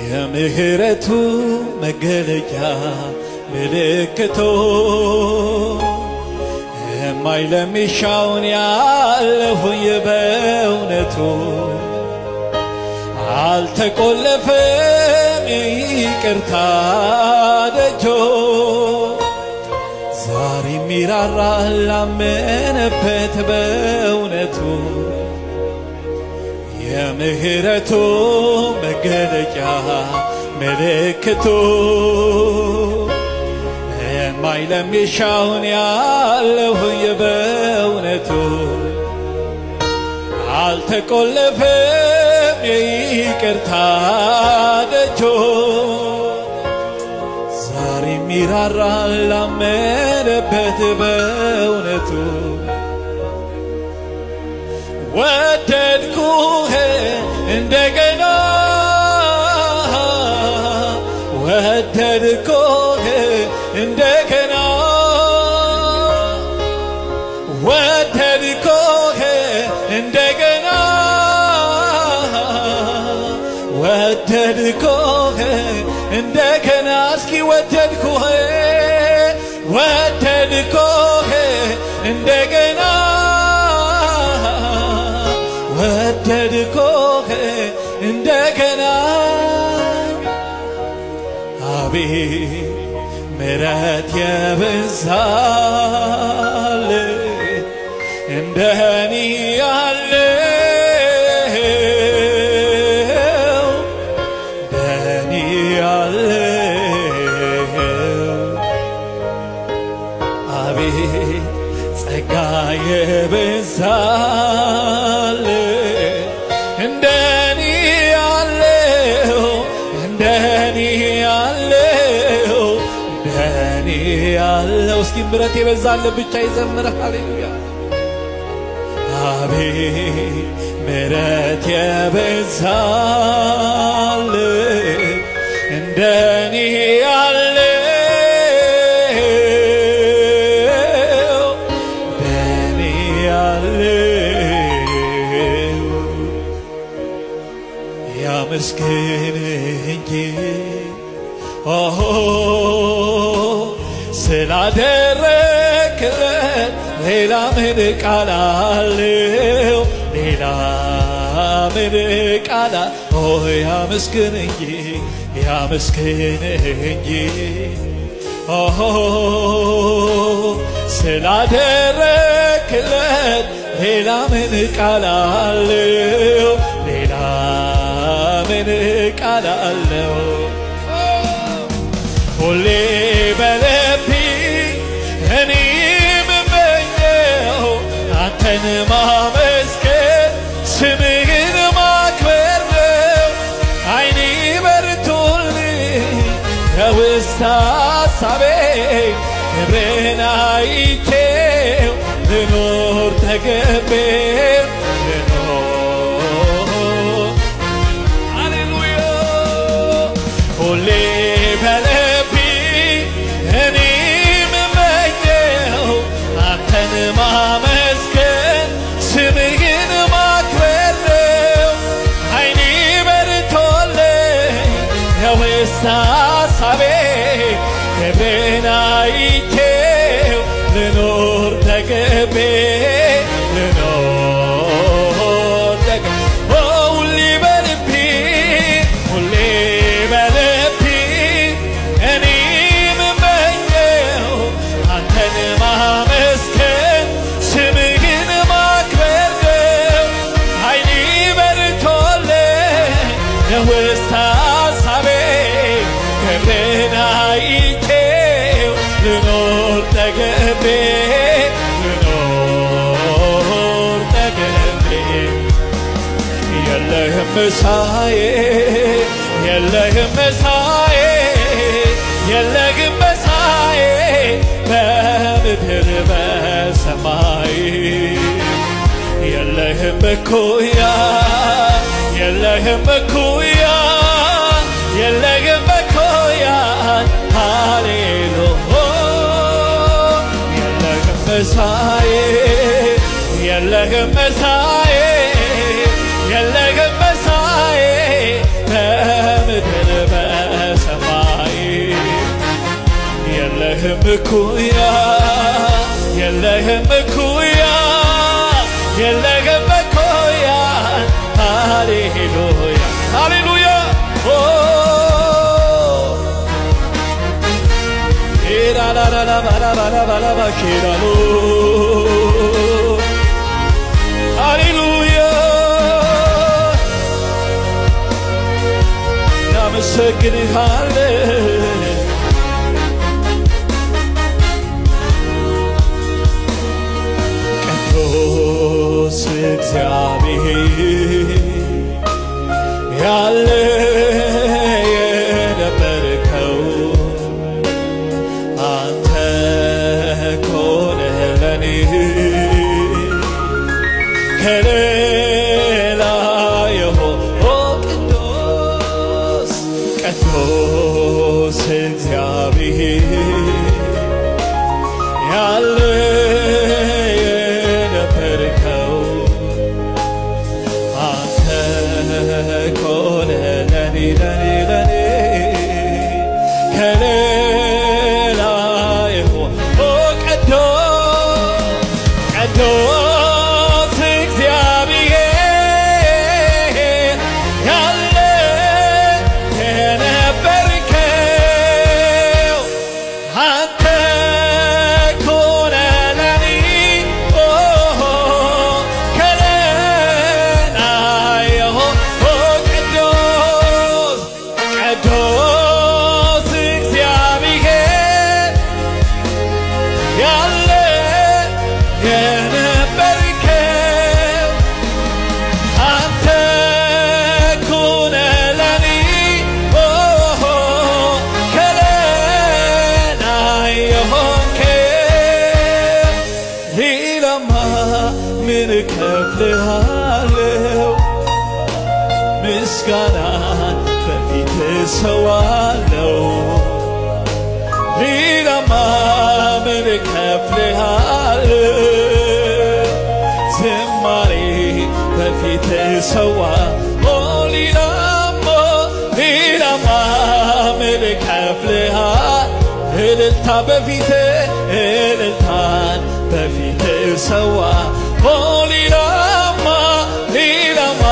የምህረቱ መገለጫ ምልክቶ የማይለሚሻውን ያለሁኝ በእውነቱ አልተቆለፈም ይቅርታ ደጆ ዛሬ ሚራራ ላመነበት በእውነቱ የምህረቱ መገለጫ ምልክቱ የማይለሚሻውን ያለሁኝ በእውነቱ አልተቆለፈም ይቅርታ ደጆ ዛሬ ሚራራ ላመነበት በእውነቱ ወደድኩህ እንደገና ወደድኩህ እንደገና ወደድኩህ እንደገና ወደድኩህ እንደገና እስኪ ወደድኩህ ወደድኩህ እንደገና ወደድኩህ እንደገና አቤት ምሕረት የበዛል እንደኔ ያለው እንደኔ ያለው አቤት ጸጋ የበዛል እንደኔ ያለው እንደኔ ያለው እንደኔ ያለው እስኪ ምሕረት የበዛል ብቻ ይዘምር ሃሌሉያ አቤት ምሕረት የበዛል እንደኔ ያለው እንደኔ ያለው ያመስግን እንጂ ስላደረክለት ሌላ ምን ቃል አለው ሌላ ምን ቃል ያመስግን እንጂ ያመስግን እንጂ ስላደረክለት ሌላ ምን ቃል አለው ሌላ ምን ቃል አለው ሁሌ በልቤ እኔ የምመኘው አንተን ማመስገን ስምህን ማክበር ነው ዓይኔ በርቶልኝ ከውስጥ ሐሳቤ ክብርህን አይቼው ልኖር ተገቤው ልኖር ሃሌሉያ ሁሌ በልቤ እኔ የምመኘው አንተን ማመስገን ስምህን ማክበር ነው ዓይኔ በርቶልኝ የውስጥ ሐሳቤ ክብርህን አይቼው ልኖር ተገቤ ልኖር ተገቤ ሁሌ በልቤ ሁሌ በልቤ እኔ የምመኘው አንተን ማመስገን ስምህን ማክበር ነው ዓይኔ በርቶልኝ የውስጥ ሐሳቤ ክብርህን አይቼው ልኖር ተገቤ ልኖር ተገቤ የለህም መሳዬ የለህም መሳዬ የለህም መሳዬ በምድር በሰማይ የለህም እኩያ የለህም እኩያ የለህም እኩያ ሃሌሉያ የለህም መሳዬ የለህም መሳዬ የለህም መሳዬ በምድር እኩያ የለህም እኩያ የለህም እኩያ ሃሌሉያ ሃሌሉያ ኪራሉ ሃሌሉያ እናመሰግንሃለን ቅዱስ እግዚአብሔር ያለ የነበርከው አንተ ኮነ ለኔ ከሌላ ቅዱስ ቅዱስ እግዚአብሔር ያለ የነበርከው አንተ ኮነ ለኔ ለኔ ለኔ ከሌላ ቅዱስ እግዚአብሔር ያለ የነበርከው አንተ ኮነ ለኔ ከሌላ ቅዱስ እግዚአብሔር ያለ የነበርከው አንተ ኮነ ለኔ ከሌላ የሆንከው ሌላማ ምን እከፍልሃለሁ ምስጋና በፊት ሰዋለው ሌላማ ምን እከፍልሃለሁ ዝማሬ በፊት ሰዋ ሌላማ ምን እከፍልሃለሁ እልልታ በፊት እልልታን በፊት ሰዋ ሌላማ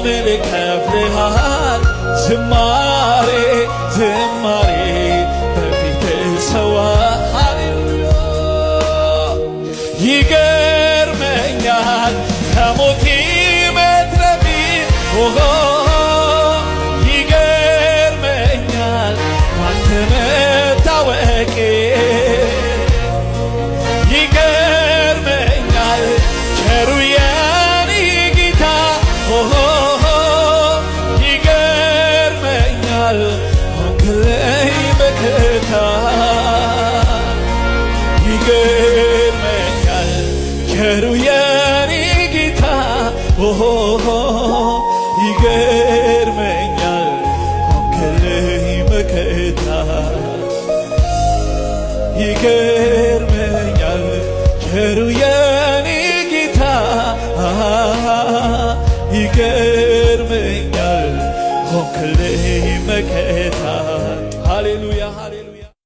ምን እከፍልሃለሁ ዝማሬ ዝማሬ በፊት ሰዋ ሃሌሉያ ይገርመኛል ከሞቴ መትረፌ ይገርመኛል ባንተ መታወቄ ይገርመኛል ቸሩ የኔ ጌታ ይገርመኛል ሆንክልኝ መከታ ይገርመኛል ቸሩ የኔ ጌታ